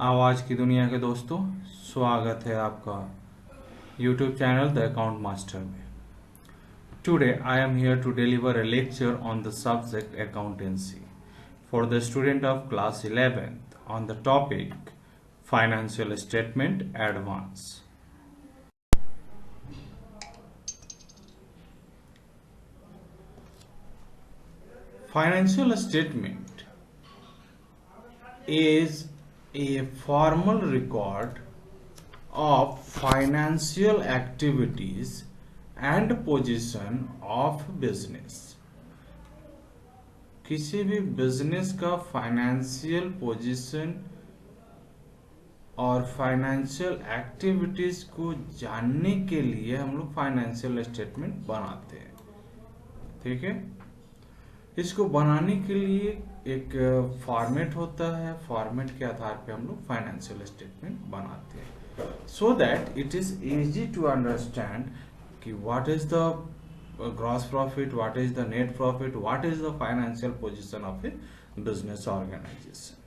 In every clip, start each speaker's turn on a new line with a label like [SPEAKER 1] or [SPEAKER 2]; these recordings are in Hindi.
[SPEAKER 1] आवाज की दुनिया के दोस्तों, स्वागत है आपका YouTube channel the account master में। Today I am here to deliver a lecture on the subject accountancy for the student of class 11th on the topic financial statement advance. Financial statement is a formal record of financial activities and position of business. किसी भी बिजनेस का फाइनेंशियल पोजीशन और फाइनेंशियल एक्टिविटीज को जानने के लिए हम लोग फाइनेंशियल स्टेटमेंट बनाते हैं। ठीक है, इसको बनाने के लिए एक फॉर्मेट होता है, फॉर्मेट के आधार पे हम लोग फाइनेंशियल स्टेटमेंट बनाते हैं so that it is easy to understand कि what is the gross profit, what is the net profit, what is the financial position of a business organization.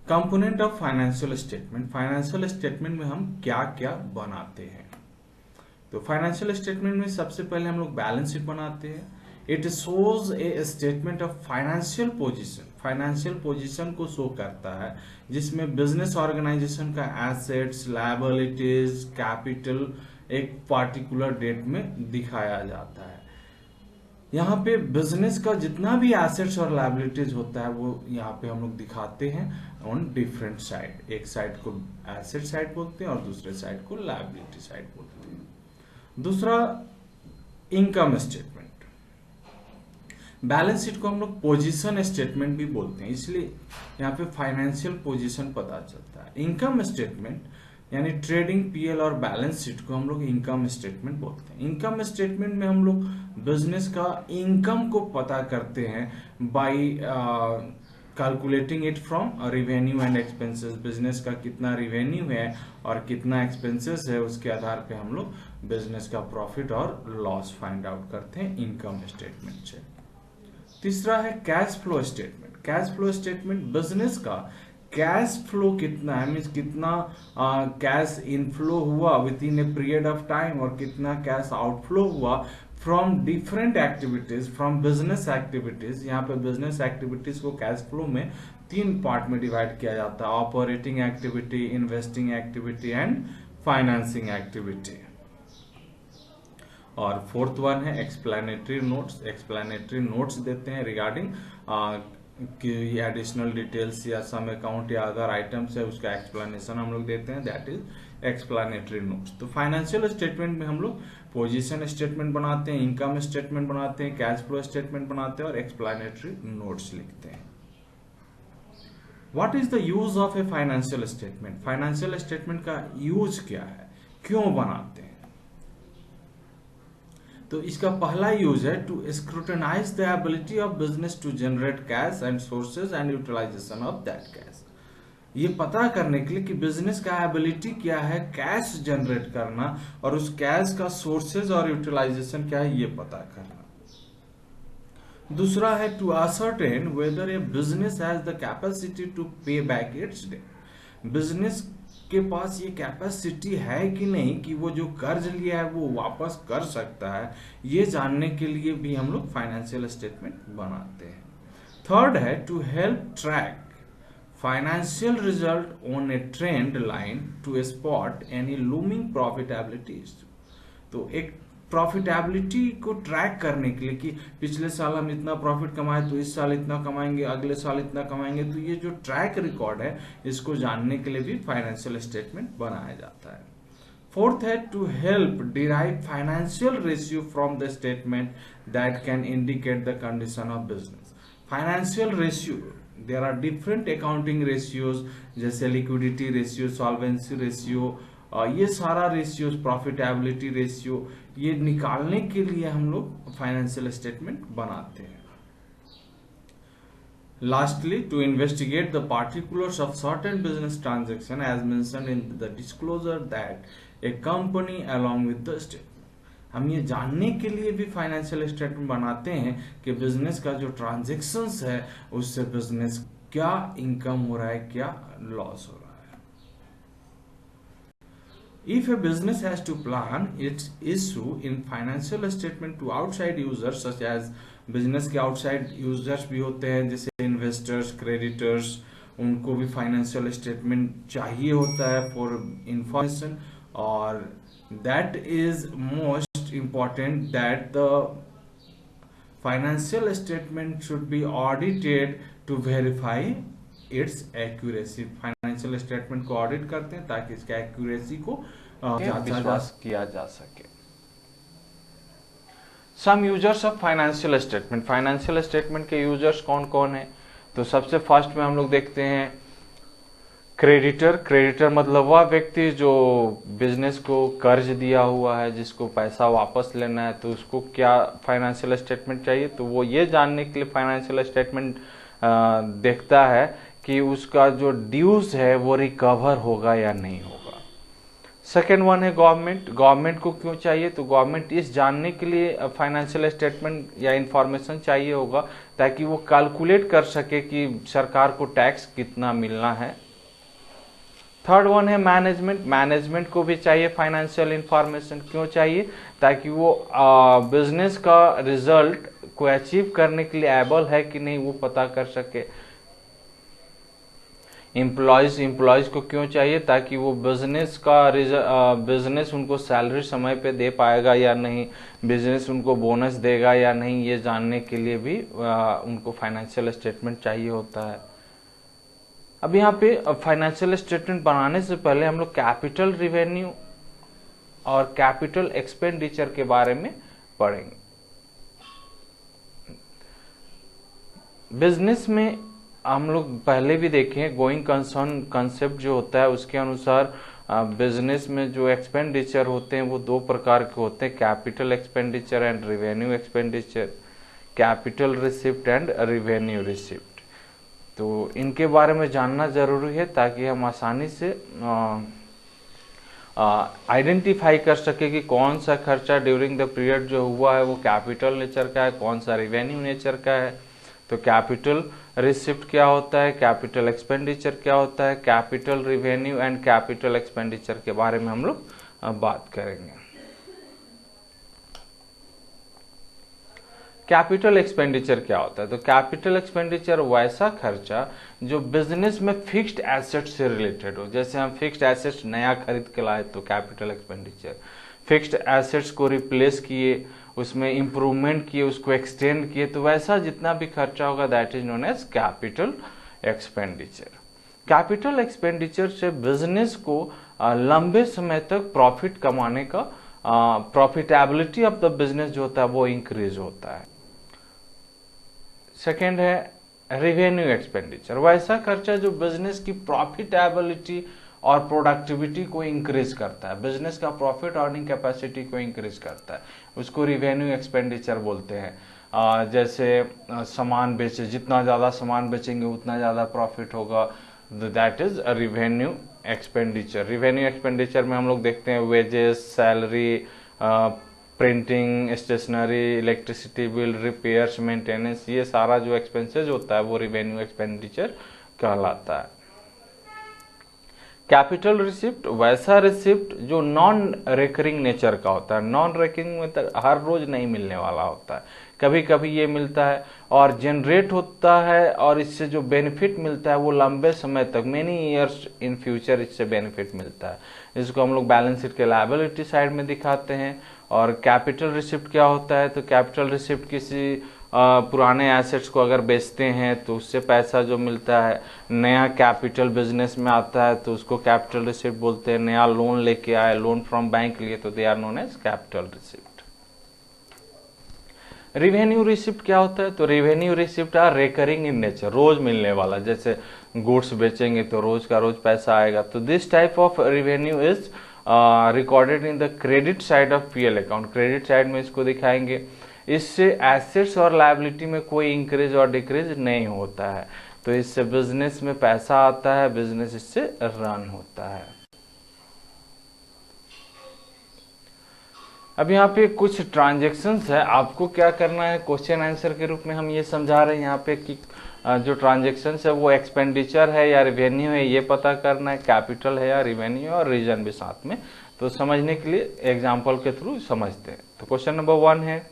[SPEAKER 1] Component of financial statement, financial statement में हम क्या क्या बनाते हैं। तो फाइनेंशियल स्टेटमेंट में सबसे पहले हम लोग बैलेंस शीट बनाते हैं। It shows A statement of financial position, financial position को शो करता है जिसमें बिजनेस ऑर्गेनाइजेशन का एसेट्स, लायबिलिटीज, कैपिटल एक पार्टिकुलर डेट में दिखाया जाता है। यहाँ पे बिजनेस का जितना भी एसेट्स और लायबिलिटीज होता है वो यहाँ पे हम लोग दिखाते हैं ऑन डिफरेंट साइड। एक साइड को एसेट साइड बोलते हैं और दूसरे साइड को लायबिलिटी साइड बोलते हैं। दूसरा, इनकम स्टेटमेंट। बैलेंस शीट को हम लोग पोजीशन स्टेटमेंट भी बोलते हैं, इसलिए यहाँ पे फाइनेंशियल पोजीशन पता चलता है। इनकम स्टेटमेंट यानी ट्रेडिंग पीएल और बैलेंस शीट को हम लोग इनकम स्टेटमेंट बोलते हैं। इनकम स्टेटमेंट में हम लोग बिजनेस का इनकम को पता करते हैं bye calculating it from revenue and expenses. Business का कितना रिवेन्यू है और कितना एक्सपेंसेस है, उसके आधार पे हम लोग बिजनेस का प्रॉफिट और लॉस फाइंड आउट करते हैं इनकम स्टेटमेंट से। तीसरा है cash flow statement. Cash flow statement business का कैश फ्लो कितना है, मीन्स कितना कैश इनफ्लो हुआ with in a period of time और कितना कैश आउटफ्लो हुआ from different activities, from business activities. यहाँ पे बिजनेस एक्टिविटीज को कैश फ्लो में 3 पार्ट में डिवाइड किया जाता है: operating activity, investing activity and financing activity. और फोर्थ वन है एक्सप्लेनेटरी नोट्स। एक्सप्लेनेटरी नोट्स देते हैं रिगार्डिंग कि एडिशनल डिटेल्स या सम अकाउंट या अदर आइटम्स है, उसका एक्सप्लेनेशन हम लोग देते हैं, दैट इज एक्सप्लेनेटरी नोट्स। तो फाइनेंशियल स्टेटमेंट में हम लोग पोजीशन स्टेटमेंट बनाते हैं, इनकम स्टेटमेंट बनाते हैं, कैश फ्लो स्टेटमेंट बनाते हैं और एक्सप्लेनेटरी नोट्स लिखते हैं। What is the use of a financial statement? Financial statement का यूज क्या है, क्यों बनाते हैं? तो इसका पहला यूज है to scrutinise the ability of business to generate cash and sources and utilisation of that cash. ये पता करने के लिए कि बिजनेस का एबिलिटी क्या है कैश जनरेट करना और उस कैश का सोर्सेज और यूटिलाइजेशन क्या है ये पता करना। दूसरा है to ascertain whether a business has the capacity to pay back its debt. Business के पास ये कैपेसिटी है कि नहीं कि वो जो कर्ज लिया है वो वापस कर सकता है, ये जानने के लिए भी हम लोग फाइनेंशियल स्टेटमेंट बनाते हैं। थर्ड है to help track financial result on a trend line to spot any looming profitability. तो एक प्रॉफिटेबिलिटी को ट्रैक करने के लिए कि पिछले साल हम इतना प्रॉफिट कमाए तो इस साल इतना कमाएंगे, अगले साल इतना कमाएंगे, तो ये जो ट्रैक रिकॉर्ड है इसको जानने के लिए भी फाइनेंशियल स्टेटमेंट बनाया जाता है। फोर्थ है to help derive financial ratio from the statement that can indicate the condition of business. Financial ratio, there are different accounting ratios जैसे लिक्विडिटी रेशियो, सॉल्वेंसी रेशियो, ये सारा रेशियो, प्रॉफिटेबिलिटी रेशियो, ये निकालने के लिए हम लोग फाइनेंशियल स्टेटमेंट बनाते हैं। Lastly to investigate the particulars of certain business transaction as mentioned in the disclosure that a company along with the statement. हम ये जानने के लिए भी फाइनेंशियल स्टेटमेंट बनाते हैं कि बिजनेस का जो ट्रांजैक्शंस है उससे बिजनेस क्या इनकम हो रहा है, क्या लॉस हो रहा है। If a business has to plan its issue in financial statement to outside users, such as business के outside users भी होते हैं जैसे investors, creditors, उनको भी financial statement चाहिए होता है for information, और that is most important that the financial statement should be audited to verify its accuracy। Financial statement को ऑडिट करते हैं ताकि इसका एक्यूरेसी को
[SPEAKER 2] विश्वास किया जा सके। Some users of financial statement, financial statement के यूजर्स कौन कौन है? तो सबसे फर्स्ट में हम लोग देखते हैं क्रेडिटर। क्रेडिटर मतलब वह व्यक्ति जो बिजनेस को कर्ज दिया हुआ है, जिसको पैसा वापस लेना है, तो उसको क्या फाइनेंशियल स्टेटमेंट चाहिए? तो वो ये जानने के लिए फाइनेंशियल स्टेटमेंट देखता है कि उसका जो ड्यूज है वो रिकवर होगा या नहीं होगा। सेकेंड वन है गवर्नमेंट। गवर्नमेंट को क्यों चाहिए? तो गवर्नमेंट इस जानने के लिए फाइनेंशियल स्टेटमेंट या इंफॉर्मेशन चाहिए होगा ताकि वो कैलकुलेट कर सके कि सरकार को टैक्स कितना मिलना है। थर्ड वन है मैनेजमेंट। मैनेजमेंट को भी चाहिए फाइनेंशियल इंफॉर्मेशन। क्यों चाहिए? ताकि वो बिजनेस का रिजल्ट को अचीव करने के लिए एबल है कि नहीं वो पता कर सके। एम्प्लॉयज को क्यों चाहिए? ताकि वो बिजनेस उनको सैलरी समय पे दे पाएगा या नहीं, बिजनेस उनको बोनस देगा या नहीं, ये जानने के लिए भी उनको फाइनेंशियल स्टेटमेंट चाहिए होता है। अब यहाँ पे फाइनेंशियल स्टेटमेंट बनाने से पहले हम लोग कैपिटल रिवेन्यू और कैपिटल एक्सपेंडिचर के बारे में पढ़ेंगे। बिजनेस में हम लोग पहले भी देखे गोइंग कंसर्न कंसेप्ट जो होता है उसके अनुसार बिजनेस में जो एक्सपेंडिचर होते हैं वो दो प्रकार के होते हैं, capital expenditure and revenue expenditure, capital receipt and revenue receipt. तो इनके बारे में जानना जरूरी है ताकि हम आसानी से आइडेंटिफाई कर सके कि कौन सा खर्चा ड्यूरिंग द पीरियड जो हुआ है वो कैपिटल नेचर का है, कौन सा रिवेन्यू नेचर का है। तो कैपिटल रिसिप्ट क्या होता है, कैपिटल एक्सपेंडिचर क्या होता है, capital revenue and capital expenditure के बारे में हम लोग बात करेंगे। कैपिटल एक्सपेंडिचर क्या होता है? तो कैपिटल एक्सपेंडिचर वैसा खर्चा जो बिजनेस में फिक्स्ड एसेट से रिलेटेड हो। जैसे हम फिक्स्ड एसेट्स नया खरीद के लाए तो कैपिटल एक्सपेंडिचर, फिक्स्ड एसेट्स को रिप्लेस किए, उसमें इंप्रूवमेंट किए, उसको एक्सटेंड किए, तो वैसा जितना भी खर्चा होगा that is known as capital expenditure. Capital expenditure से बिजनेस को लंबे समय तक प्रॉफिट कमाने का प्रॉफिटेबिलिटी ऑफ द बिजनेस जो होता है वो इंक्रीज होता है। सेकेंड है रिवेन्यू एक्सपेंडिचर, वैसा खर्चा जो बिजनेस की प्रॉफिटेबिलिटी और प्रोडक्टिविटी को इंक्रीज करता है, बिजनेस का प्रॉफिट अर्निंग कैपेसिटी को इंक्रीज करता है, उसको रिवेन्यू एक्सपेंडिचर बोलते हैं। जैसे सामान बेचे, जितना ज्यादा सामान बेचेंगे उतना ज्यादा प्रॉफिट होगा, that is revenue expenditure. Revenue expenditure में हम लोग देखते हैं wages, salary, printing, stationery, electricity bill, repairs, maintenance, ये सारा जो एक्सपेंसेस होता है वो रिवेन्यू एक्सपेंडिचर कहलाता है। कैपिटल रिसिप्ट वैसा रिसिप्ट जो नॉन रेकरिंग नेचर का होता है। नॉन रेकरिंग में हर रोज नहीं मिलने वाला होता है, कभी कभी ये मिलता है और जनरेट होता है, और इससे जो बेनिफिट मिलता है वो लंबे समय तक, मेनी ईयर्स इन फ्यूचर इससे बेनिफिट मिलता है। इसको हम लोग बैलेंस शीट के लायबिलिटी साइड में दिखाते हैं। और कैपिटल रिसिप्ट क्या होता है? तो कैपिटल रिसिप्ट किसी पुराने एसेट्स को अगर बेचते हैं तो उससे पैसा जो मिलता है, नया कैपिटल बिजनेस में आता है तो उसको कैपिटल रिसिप्ट बोलते हैं। नया लोन लेके आए, लोन फ्रॉम बैंक लिए, तो they are known as capital receipt. Revenue receipt क्या होता है? तो revenue receipt are recurring in nature, रोज मिलने वाला। जैसे गुड्स बेचेंगे तो रोज का रोज पैसा आएगा। तो this type of revenue is recorded in the credit side of PL account. Credit side में इसको दिखाएंगे। इससे एसेट्स और लायबिलिटी में कोई इंक्रीज और डिक्रीज नहीं होता है, तो इससे बिजनेस में पैसा आता है, बिजनेस इससे रन होता है। अब यहाँ पे कुछ ट्रांजेक्शन्स है, आपको क्या करना है, क्वेश्चन आंसर के रूप में हम ये समझा रहे हैं यहाँ पे कि जो ट्रांजेक्शन है वो एक्सपेंडिचर है या रिवेन्यू है ये पता करना है, कैपिटल है या रिवेन्यू है, और रीजन भी साथ में। तो समझने के लिए एग्जाम्पल के थ्रू समझते हैं। तो क्वेश्चन नंबर 1 है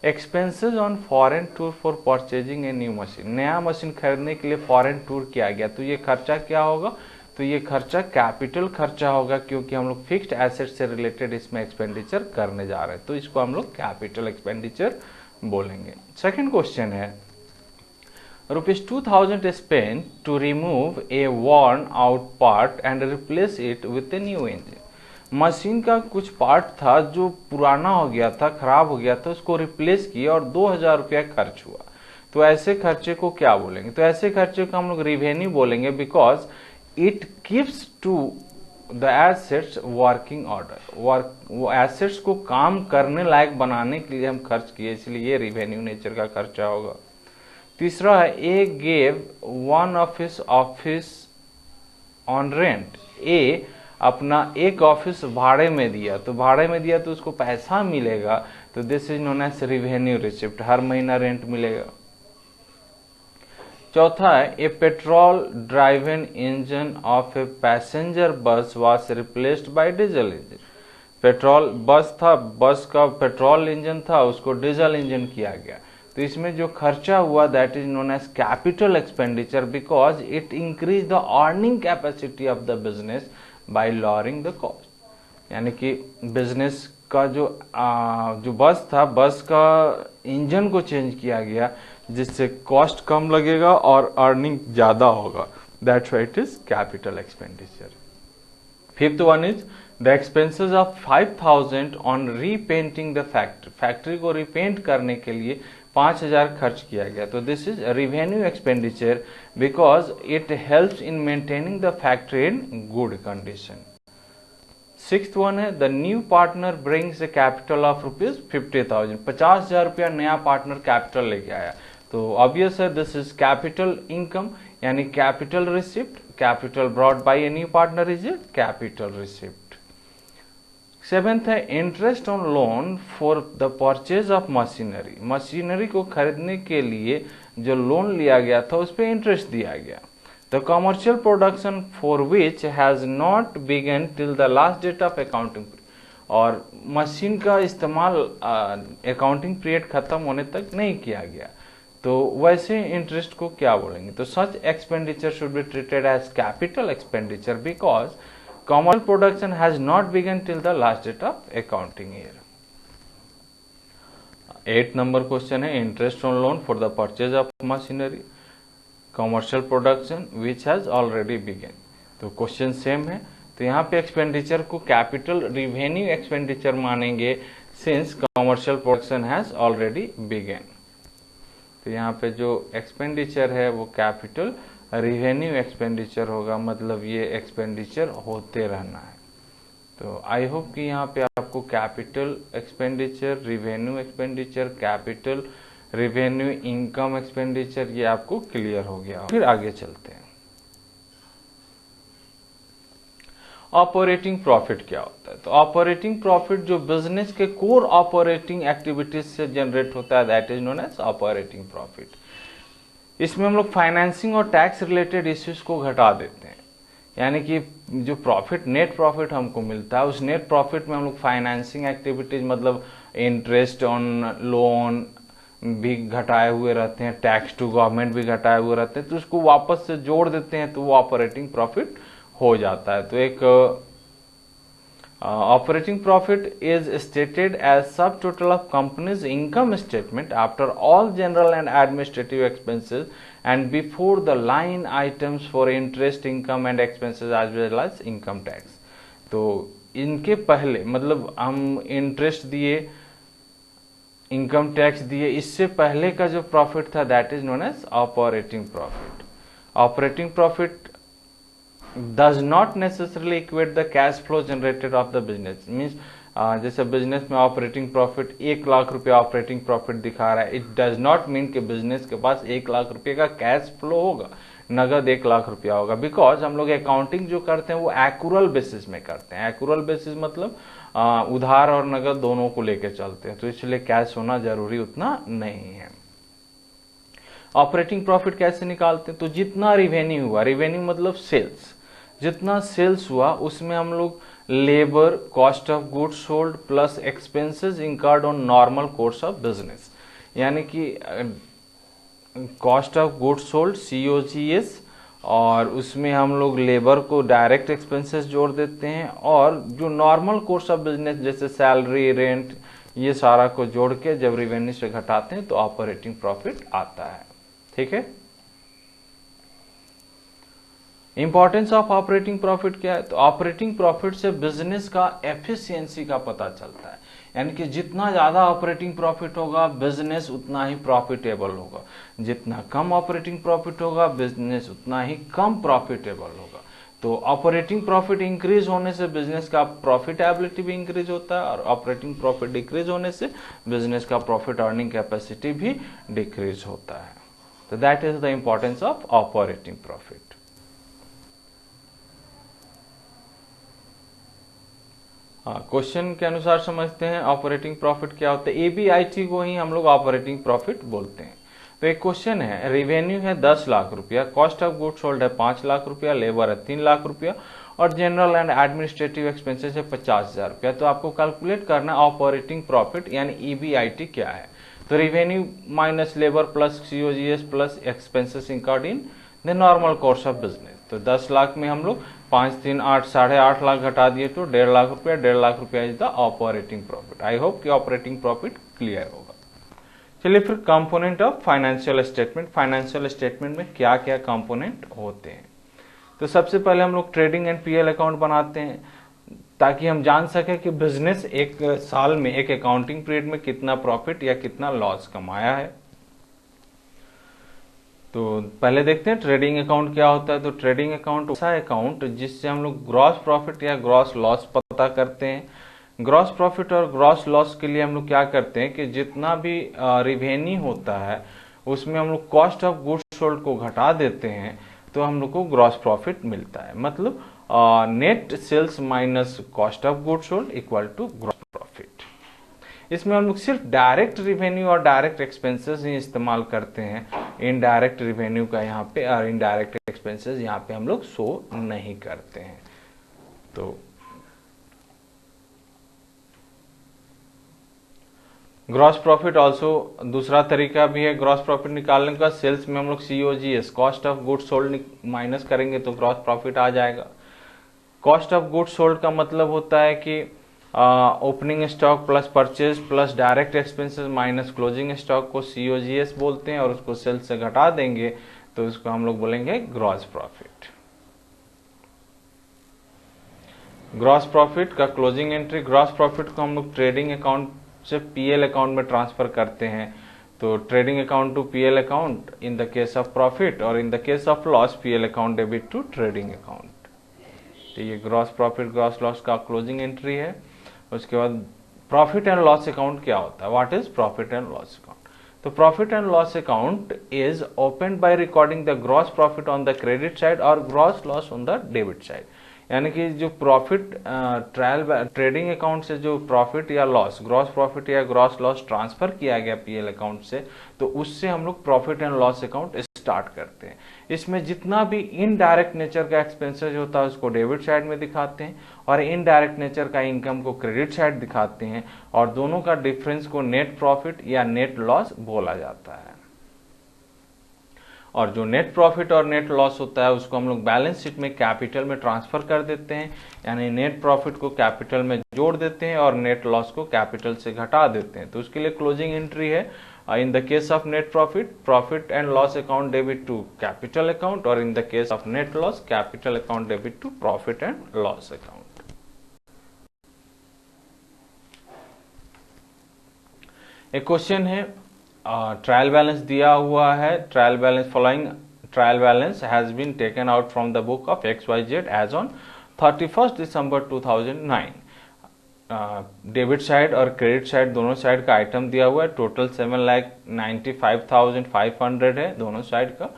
[SPEAKER 2] expenses on foreign tour for purchasing a new machine. नया मशीन खरीदने के लिए फॉरेन टूर किया गया, तो ये खर्चा क्या होगा? तो ये खर्चा कैपिटल खर्चा होगा, क्योंकि हम लोग फिक्स्ड एसेट से रिलेटेड इसमें एक्सपेंडिचर करने जा रहे हैं, तो इसको हम लोग कैपिटल एक्सपेंडिचर बोलेंगे। सेकंड क्वेश्चन है ₹2000 spent to remove a worn out part and replace it with a new engine। Machine का कुछ पार्ट था जो पुराना हो गया था, खराब हो गया था, उसको रिप्लेस किया और 2000 रुपया खर्च हुआ। तो ऐसे खर्चे को क्या बोलेंगे? तो ऐसे खर्चे को हम लोग रिवेन्यू बोलेंगे, because it keeps to the assets working order. वो एसेट्स को काम करने लायक बनाने के लिए हम खर्च किए, इसलिए ये रिवेन्यू नेचर का खर्चा होगा। तीसरा है A gave one of his office on rent. A अपना एक ऑफिस भाड़े में दिया, तो भाड़े में दिया तो उसको पैसा मिलेगा, तो this is known as revenue receipt, हर महीना रेंट मिलेगा। चौथा है a petrol driven engine of a passenger bus was replaced by diesel engine. Petrol bus था, बस का पेट्रोल इंजन था, उसको डीजल इंजन किया गया। तो इसमें जो खर्चा हुआ that is known as capital expenditure, because it increase the earning capacity of the business by lowering the cost. यानी कि बिजनेस का जो बस था, बस का इंजन को चेंज किया गया, जिससे कॉस्ट कम लगेगा और अर्निंग ज्यादा होगा। That's why it is capital expenditure. Fifth one is the expenses of 5000 on repainting the factory. Factory को रिपेंट करने के लिए 5000 खर्च किया गया, तो this is revenue expenditure because it helps in maintaining the factory in good condition. Sixth one है the new partner brings a capital of ₹50,000। 50,000 रुपया नया पार्टनर कैपिटल लेके आया, तो ऑब्वियस है दिस इज कैपिटल इनकम, यानी capital receipt. Capital brought by a new partner is a capital receipt. Seventh है interest on loan for the purchase of machinery. Machinery को खरीदने के लिए जो लोन लिया गया था उस पर इंटरेस्ट दिया गया। The commercial production for which has not begun till the last date of accounting. और मशीन का इस्तेमाल अकाउंटिंग पीरियड खत्म होने तक नहीं किया गया, तो वैसे इंटरेस्ट को क्या बोलेंगे? तो such expenditure should be treated as capital expenditure because commercial production has not begun till the last date of accounting year. 8 number question है interest on loan for the purchase of machinery, commercial production which has already begun। तो क्वेश्चन सेम है, तो यहाँ पे एक्सपेंडिचर को कैपिटल रिवेन्यू एक्सपेंडिचर मानेंगे since commercial production has already begun. तो यहाँ पे जो एक्सपेंडिचर है वो कैपिटल रिवेन्यू एक्सपेंडिचर होगा, मतलब ये एक्सपेंडिचर होते रहना है। तो आई होप कि यहाँ पे आपको capital expenditure, revenue expenditure, capital revenue, income expenditure ये आपको क्लियर हो गया। फिर आगे चलते हैं। ऑपरेटिंग प्रॉफिट क्या होता है? तो ऑपरेटिंग प्रॉफिट जो बिजनेस के कोर ऑपरेटिंग एक्टिविटीज से जनरेट होता है that is known as operating profit. इसमें हम लोग फाइनेंसिंग और टैक्स रिलेटेड इश्यूज को घटा देते हैं, यानी कि जो प्रॉफिट नेट प्रॉफिट हमको मिलता है उस नेट प्रॉफिट में हम लोग फाइनेंसिंग एक्टिविटीज मतलब इंटरेस्ट ऑन लोन भी घटाए हुए रहते हैं, टैक्स टू गवर्नमेंट भी घटाए हुए रहते हैं, तो उसको वापस से जोड़ देते हैं तो वो ऑपरेटिंग प्रॉफिट हो जाता है। तो एक operating profit is stated as subtotal of company's income statement after all general and administrative expenses and before the line items for interest, income and expenses as well as income tax। तो इनके पहले मतलब हम इंटरेस्ट दिए, इनकम टैक्स दिए, इससे पहले का जो प्रॉफिट था that is known as operating profit. Operating profit does not necessarily equate the cash flow generated of the business। means जैसे बिजनेस में ऑपरेटिंग प्रॉफिट 1 लाख रुपया ऑपरेटिंग प्रॉफिट दिखा रहा है, इट डज नॉट मीन कि बिजनेस के पास 1 लाख रुपये का कैश फ्लो होगा, नगद 1 लाख रुपया होगा। बिकॉज हम लोग अकाउंटिंग जो करते हैं वो एक्यूरल बेसिस में करते हैं। एक्यूरल बेसिस मतलब उधार और नगद दोनों को लेके चलते हैं, तो इसलिए कैश होना जरूरी उतना नहीं है। ऑपरेटिंग प्रॉफिट कैसे निकालते हैं, तो जितना रिवेन्यू हुआ, रिवेन्यू मतलब सेल्स, जितना सेल्स हुआ उसमें हम लोग labour, cost of goods sold plus expenses incurred on normal course of business, यानी कि cost of goods sold COGS, और उसमें हम लोग लेबर को डायरेक्ट एक्सपेंसेस जोड़ देते हैं, और जो नॉर्मल कोर्स ऑफ बिजनेस जैसे सैलरी, रेंट, ये सारा को जोड़ के जब रिवेन्यू से घटाते हैं तो ऑपरेटिंग प्रॉफिट आता है। ठीक है। इंपॉर्टेंस ऑफ ऑपरेटिंग प्रॉफिट क्या है, तो ऑपरेटिंग प्रॉफिट से बिजनेस का एफिशिएंसी का पता चलता है, यानी कि जितना ज्यादा ऑपरेटिंग प्रॉफिट होगा बिजनेस उतना ही प्रॉफिटेबल होगा, जितना कम ऑपरेटिंग प्रॉफिट होगा बिजनेस उतना ही कम प्रॉफिटेबल होगा। तो ऑपरेटिंग प्रॉफिट इंक्रीज होने से बिजनेस का प्रॉफिटेबिलिटी भी इंक्रीज होता है, और ऑपरेटिंग प्रॉफिट डिक्रीज होने से बिजनेस का प्रॉफिट अर्निंग कैपेसिटी भी डिक्रीज होता है। तो that is the importance of operating profit. हाँ, क्वेश्चन के अनुसार समझते हैं ऑपरेटिंग प्रॉफिट क्या होता है। EBIT को ही हम लोग ऑपरेटिंग प्रॉफिट बोलते हैं। तो एक क्वेश्चन है, रेवेन्यू है 10 लाख रुपया, कॉस्ट ऑफ गुड्स सोल्ड है 5 लाख रुपया, लेबर है 3 लाख रुपया, और जनरल एंड एडमिनिस्ट्रेटिव एक्सपेंसेस है 50,000 रुपया। तो आपको कैलकुलेट करना ऑपरेटिंग प्रॉफिट यानी EBIT क्या है। तो revenue minus labour plus COGS plus expenses incurred in the normal course of business. तो 10 लाख में हम लोग 5, 3, 8, 8.5 लाख घटा दिए तो 1.5 लाख रुपया, 1.5 लाख रुपया is the operating profit. I hope कि ऑपरेटिंग प्रॉफिट क्लियर होगा। चलिए फिर component of financial statement. Financial statement में क्या क्या कंपोनेंट होते हैं, तो सबसे पहले हम लोग ट्रेडिंग एंड PL अकाउंट बनाते हैं ताकि हम जान सके कि बिजनेस एक साल में, एक अकाउंटिंग पीरियड में कितना प्रॉफिट या कितना लॉस कमाया है। तो पहले देखते हैं ट्रेडिंग अकाउंट क्या होता है। तो ट्रेडिंग अकाउंट ऐसा अकाउंट जिससे हम लोग ग्रॉस प्रॉफिट या ग्रॉस लॉस पता करते हैं। ग्रॉस प्रॉफिट और ग्रॉस लॉस के लिए हम लोग क्या करते हैं कि जितना भी रिवेन्यू होता है उसमें हम लोग कॉस्ट ऑफ गुड्स सोल्ड को घटा देते हैं तो हम लोग को ग्रॉस प्रॉफिट मिलता है। मतलब net sales minus cost of goods sold equal to gross profit. इसमें हम लोग सिर्फ डायरेक्ट रिवेन्यू और डायरेक्ट एक्सपेंसेस ही इस्तेमाल करते हैं, इनडायरेक्ट रिवेन्यू का यहाँ पे और इनडायरेक्ट एक्सपेंसेस यहाँ पे हम लोग शो नहीं करते हैं। तो ग्रॉस प्रॉफिट ऑल्सो दूसरा तरीका भी है ग्रॉस प्रॉफिट निकालने का। सेल्स में हम लोग COGS cost of goods sold minus करेंगे तो ग्रॉस प्रॉफिट आ जाएगा। कॉस्ट ऑफ गुड्स सोल्ड का मतलब होता है कि opening stock plus purchase plus direct expenses minus closing stock को COGS बोलते हैं, और उसको सेल्स से घटा देंगे तो उसको हम लोग बोलेंगे ग्रॉस प्रॉफिट। ग्रॉस प्रॉफिट का क्लोजिंग एंट्री, ग्रॉस प्रॉफिट को हम लोग ट्रेडिंग अकाउंट से PL अकाउंट में ट्रांसफर करते हैं। तो trading account to PL account in the case of profit, और in the case of loss PL account debit to trading account. तो ये ग्रॉस प्रॉफिट ग्रॉस लॉस का क्लोजिंग एंट्री है। उसके बाद प्रॉफिट एंड लॉस अकाउंट क्या होता है, what is profit and loss account. तो profit and loss account is opened by recording the gross profit on the credit side और gross loss on the debit side. यानी कि जो प्रॉफिट ट्रेडिंग अकाउंट से जो प्रॉफिट या लॉस, ग्रॉस प्रॉफिट या ग्रॉस लॉस ट्रांसफर किया गया PL अकाउंट से, तो उससे हम लोग profit and loss account start करते हैं। इसमें जितना भी इनडायरेक्ट नेचर का एक्सपेंसेस होता है उसको डेबिट साइड में दिखाते हैं, और इनडायरेक्ट नेचर का इनकम को क्रेडिट साइड दिखाते हैं, और दोनों का डिफरेंस को नेट प्रॉफिट या नेट लॉस बोला जाता है। और जो नेट प्रॉफिट और नेट लॉस होता है उसको हम लोग बैलेंस शीट में कैपिटल में ट्रांसफर कर देते हैं, यानी नेट प्रॉफिट को कैपिटल में जोड़ देते हैं और नेट लॉस को कैपिटल से घटा देते हैं। तो उसके लिए क्लोजिंग एंट्री है in the case of net profit, profit and loss account debit to capital account, और in the case of net loss, capital account debit to profit and loss account. एक क्वेश्चन है, ट्रायल बैलेंस दिया हुआ है, trial balance following trial balance has been taken out from the book of XYZ as on 31 December 2009। Debit side और क्रेडिट साइड दोनों साइड का आइटम दिया हुआ है। टोटल 7,95,500 है दोनों साइड का,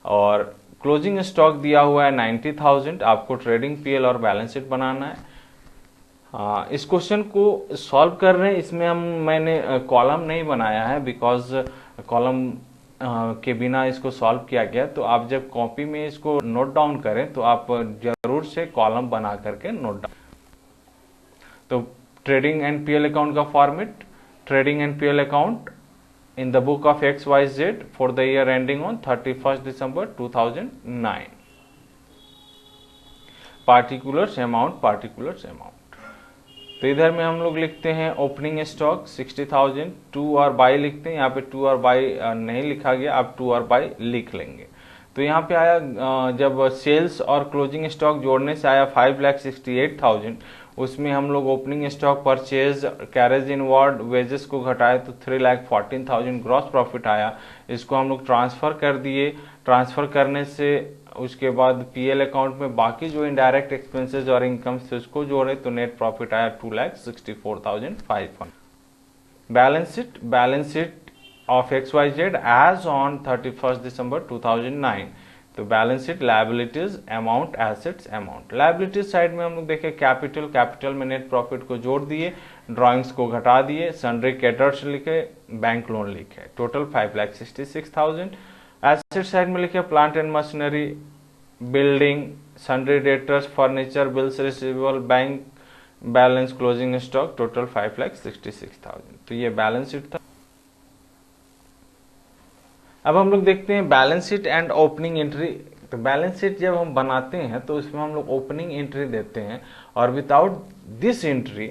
[SPEAKER 2] और क्लोजिंग स्टॉक दिया हुआ है 90,000। आपको ट्रेडिंग PL और बैलेंस शीट बनाना है। इस क्वेश्चन को सॉल्व कर रहे हैं, इसमें मैंने कॉलम नहीं बनाया है बिकॉज कॉलम के बिना इसको सॉल्व किया गया। तो आप जब कॉपी में इसको नोट डाउन करें तो आप जरूर से कॉलम बना करके नोट डाउन। तो ट्रेडिंग एंड पीएल अकाउंट का format, trading and PL account in the book of XYZ for the year ending on 31st December 2009. Particulars amount। तो इधर में हम लोग लिखते हैं ओपनिंग स्टॉक 60,000, टू और बाई लिखते हैं। यहाँ पे टू और बाई नहीं लिखा गया, आप टू और बाई लिख लेंगे। तो यहाँ पे आया जब सेल्स और क्लोजिंग स्टॉक जोड़ने से आया 5,68,000, उसमें हम लोग opening stock purchase carriage inward wages को घटाए तो 3,14,000 ग्रॉस प्रॉफिट आया। इसको हम लोग ट्रांसफर कर दिए। ट्रांसफर करने से उसके बाद पीएल अकाउंट में बाकी जो इनडायरेक्ट एक्सपेंसेस और इनकम थे उसको जोड़े तो नेट प्रॉफिट आया 2,64,500। Balance sheet of XYZ as on 31st December 2009। तो balance sheet liabilities amount assets amount. Liabilities side में हम लोग देखें कैपिटल में नेट प्रॉफिट को जोड़ दिए, ड्राइंग्स को घटा दिए, सन्ड्री क्रेडिटर्स लिखे, बैंक लोन लिखे, टोटल 5,66,000। एसेट साइड में लिखे plant and machinery, building, sundry debtors, furniture, bills receivable, bank balance, closing stock, total 5,66,000। तो ये बैलेंस शीट था। अब हम लोग देखते हैं balance sheet and opening entry. तो बैलेंस शीट जब हम बनाते हैं तो इसमें हम लोग ओपनिंग एंट्री देते हैं, और विदाउट दिस एंट्री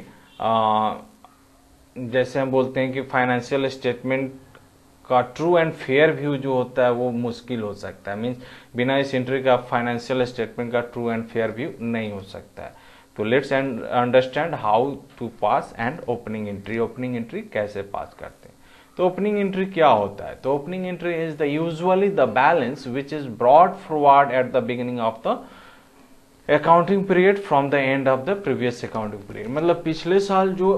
[SPEAKER 2] जैसे हम बोलते हैं कि फाइनेंशियल स्टेटमेंट का ट्रू एंड फेयर व्यू जो होता है वो मुश्किल हो सकता है। मीन्स बिना इस एंट्री का फाइनेंशियल स्टेटमेंट का ट्रू एंड फेयर व्यू नहीं हो सकता है। तो let's understand how to pass and opening entry. Opening entry कैसे पास करते हैं। तो ओपनिंग एंट्री क्या होता है। तो opening entry is the usually the balance which is brought forward at the beginning of the accounting period from the end of the previous accounting period. मतलब पिछले साल जो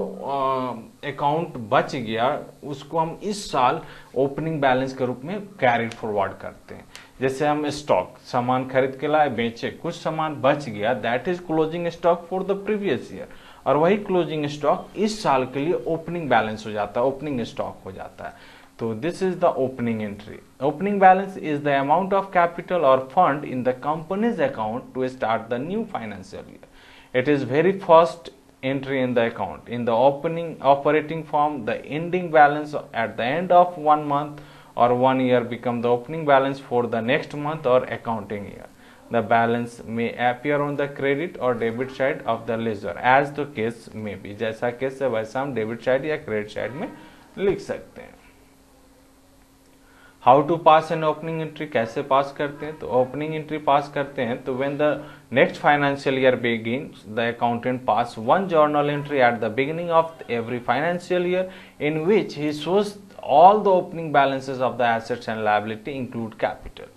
[SPEAKER 2] अकाउंट बच गया उसको हम इस साल ओपनिंग बैलेंस के रूप में कैरिड फॉरवर्ड करते हैं। जैसे हम स्टॉक सामान खरीद के लाए, बेचे, कुछ सामान बच गया, that is closing stock for the previous year, और वही क्लोजिंग स्टॉक इस साल के लिए ओपनिंग बैलेंस हो जाता है, ओपनिंग स्टॉक हो जाता है। तो this is the opening entry. Opening balance is the amount of capital और fund in the company's account to start the new financial year. It is very first entry in the account. In the opening operating form, the ending balance at the end of 1 month or 1 year become the opening balance for the next month or accounting year. The balance may appear on the credit or debit side of the ledger as the case may be. जैसा केस है वैसा हम डेबिट साइड या क्रेडिट साइड में लिख सकते हैं। How to pass an opening entry, कैसे पास करते हैं। तो ओपनिंग एंट्री पास करते हैं तो when the next financial year begins the accountant pass one journal entry at the beginning of every financial year in which he shows all the opening balances of the assets and liability include capital.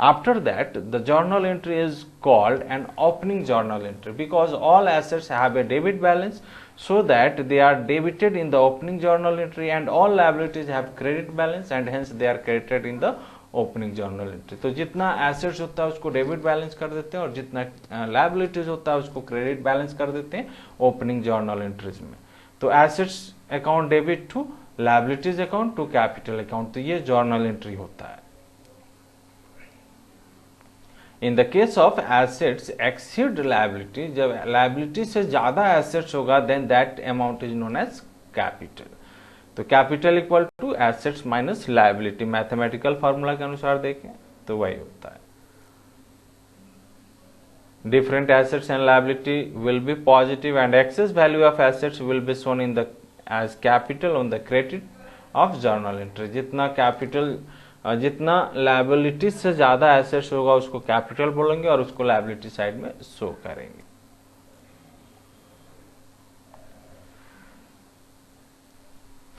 [SPEAKER 2] After that, the journal entry is called an opening journal entry because all assets have a debit balance, so that they are debited in the opening journal entry, and all liabilities have credit balance and hence they are credited in the opening journal entry. तो जितना एसेट्स होता है उसको डेबिट बैलेंस कर देते हैं और जितना लायबिलिटीज होता है उसको क्रेडिट बैलेंस कर देते हैं ओपनिंग जर्नल एंट्रीज में। तो assets account debit to liabilities account to capital account, तो ये जर्नल एंट्री होता है। In the case of assets exceed liability, जब लायबिलिटी से ज्यादा एसेट्स होगा then that amount is known as capital. तो capital equal to assets minus liability, mathematical formula के अनुसार देखें तो वही होता है। Different assets and liability will be positive and excess value of assets will be shown in the as capital on the credit of journal entry. जितना कैपिटल जितना लायबिलिटी से ज्यादा एसेट्स होगा उसको कैपिटल बोलेंगे और उसको लायबिलिटी साइड में शो करेंगे।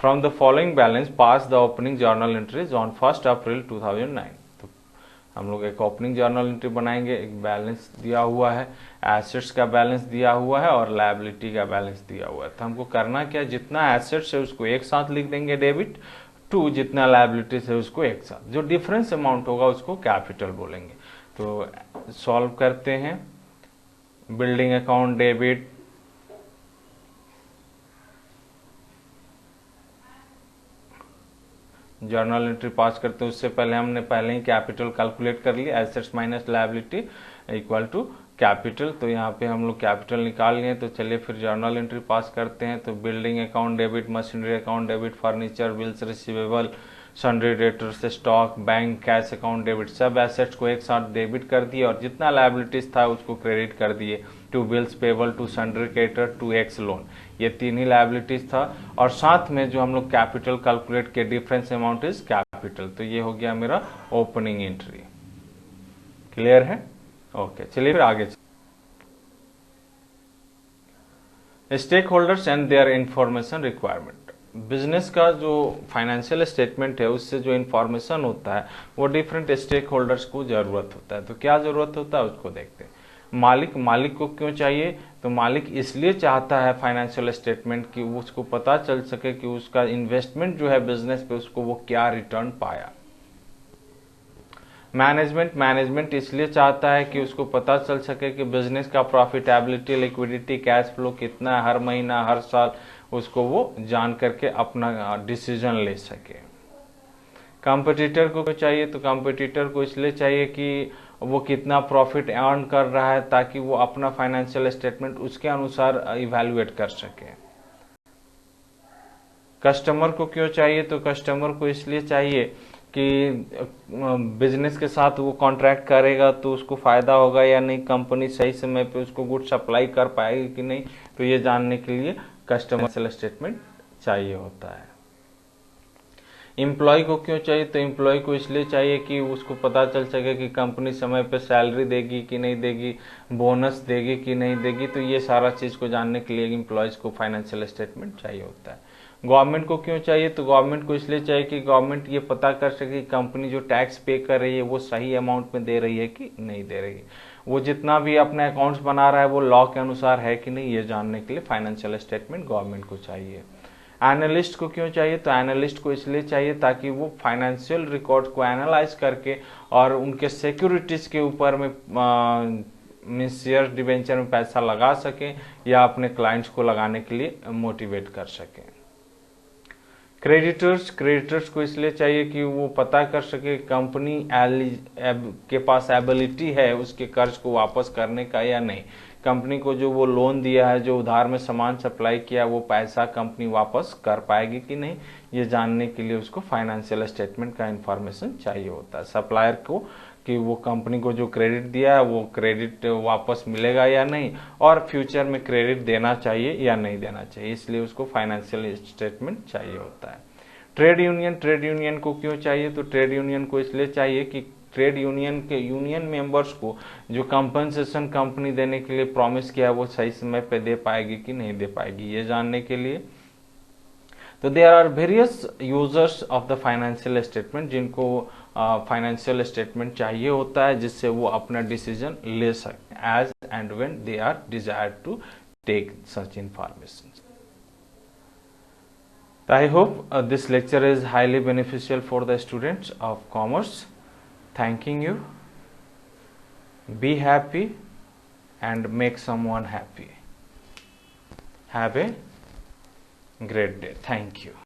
[SPEAKER 2] From the following balance pass the opening journal entries on 1st April 2009। तो हम लोग एक ओपनिंग जर्नल एंट्री बनाएंगे, एक बैलेंस दिया हुआ है, एसेट्स का बैलेंस दिया हुआ है और लायबिलिटी का बैलेंस दिया हुआ है। तो हमको करना क्या, जितना एसेट्स है उसको एक साथ लिख देंगे डेबिट टू, जितना लायबिलिटीज है उसको एक साथ, जो डिफरेंस अमाउंट होगा उसको कैपिटल बोलेंगे। तो सॉल्व करते हैं। Building account debit, journal entry पास करते हैं उससे पहले हमने पहले ही कैपिटल कैलकुलेट कर लिया, assets minus liability equal to capital. तो यहाँ पे हम लोग कैपिटल निकाल लिए। तो चलिए फिर जर्नल एंट्री पास करते हैं। तो building account debit, machinery account debit, furniture, bills receivable, sundry debtors, stock, bank, cash account debit, सब एसेट्स को एक साथ डेबिट कर दिए और जितना लायबिलिटीज था उसको क्रेडिट कर दिए। To bills payable, to sundry creditor, to X loan, ये तीन ही लायबिलिटीज था। और साथ में जो हम लोग कैपिटल कैलकुलेट के डिफरेंस अमाउंट इज कैपिटल। तो ये हो गया मेरा ओपनिंग एंट्री। क्लियर है? ओके, चलिए फिर आगे। Stakeholders and their information requirement. Business का जो फाइनेंशियल स्टेटमेंट है उससे जो इंफॉर्मेशन होता है वो डिफरेंट स्टेक होल्डर्स को जरूरत होता है। तो क्या जरूरत होता है उसको देखते हैं। मालिक को क्यों चाहिए? तो मालिक इसलिए चाहता है फाइनेंशियल स्टेटमेंट कि उसको पता चल सके कि उसका इन्वेस्टमेंट जो है बिजनेस पे उसको वो क्या रिटर्न पाया। मैनेजमेंट इसलिए चाहता है कि उसको पता चल सके कि बिजनेस का प्रॉफिटेबिलिटी, लिक्विडिटी, कैश फ्लो कितना है हर महीना हर साल, उसको वो जान करके अपना डिसीजन ले सके। कंपटीटर को चाहिए? तो कंपटीटर को इसलिए चाहिए कि वो कितना प्रॉफिट अर्न कर रहा है ताकि वो अपना फाइनेंशियल स्टेटमेंट उसके अनुसार इवैल्यूएट कर सके। कस्टमर को क्यों चाहिए? तो कस्टमर को इसलिए चाहिए कि बिजनेस के साथ वो कॉन्ट्रैक्ट करेगा तो उसको फायदा होगा या नहीं, कंपनी सही समय पे उसको गुड सप्लाई कर पाएगी कि नहीं, तो ये जानने के लिए कस्टमर स्टेटमेंट चाहिए होता है। एम्प्लॉय को क्यों चाहिए? तो एम्प्लॉय को इसलिए चाहिए कि उसको पता चल सके कि कंपनी समय पे सैलरी देगी कि नहीं देगी, बोनस देगी कि नहीं देगी। तो ये सारा चीज को जानने के लिए एम्प्लॉयज को फाइनेंशियल स्टेटमेंट चाहिए होता है। गवर्नमेंट को क्यों चाहिए? तो गवर्नमेंट को इसलिए चाहिए कि गवर्नमेंट ये पता कर सके कि कंपनी जो टैक्स पे कर रही है वो सही अमाउंट में दे रही है कि नहीं दे रही है, वो जितना भी अपने अकाउंट्स बना रहा है वो लॉ के अनुसार है कि नहीं, ये जानने के लिए फाइनेंशियल स्टेटमेंट गवर्नमेंट को चाहिए। एनालिस्ट को क्यों चाहिए? तो एनालिस्ट को इसलिए चाहिए ताकि वो फाइनेंशियल रिकॉर्ड को एनालाइज करके और उनके सिक्योरिटीज के ऊपर में मीन्स शेयर डिवेंचर में पैसा लगा सके या अपने क्लाइंट्स को लगाने के लिए मोटिवेट कर सके। क्रेडिटर्स को इसलिए चाहिए कि वो पता कर सके कंपनी के पास एबिलिटी है उसके कर्ज को वापस करने का या नहीं, कंपनी को जो वो लोन दिया है, जो उधार में सामान सप्लाई किया, वो पैसा कंपनी वापस कर पाएगी कि नहीं, ये जानने के लिए उसको फाइनेंशियल स्टेटमेंट का इंफॉर्मेशन चाहिए होता है। सप्लायर को कि वो कंपनी को जो क्रेडिट दिया है वो क्रेडिट वापस मिलेगा या नहीं, और फ्यूचर में क्रेडिट देना चाहिए या नहीं देना चाहिए, इसलिए उसको फाइनेंशियल स्टेटमेंट चाहिए होता है। ट्रेड यूनियन को क्यों चाहिए? तो ट्रेड यूनियन को इसलिए चाहिए कि ट्रेड यूनियन के यूनियन मेंबर्स को जो कंपनसेशन कंपनी देने के लिए प्रॉमिस किया है वो सही समय पे दे पाएगी कि नहीं दे पाएगी, ये जानने के लिए। तो there are various users of the financial statement जिनको फाइनेंशियल स्टेटमेंट चाहिए होता है जिससे वो अपना डिसीजन ले सके as and when they are desire to take such information. I hope this lecture is highly beneficial for the students of commerce. Thanking you. Be happy and make someone happy. Have a great day. Thank you.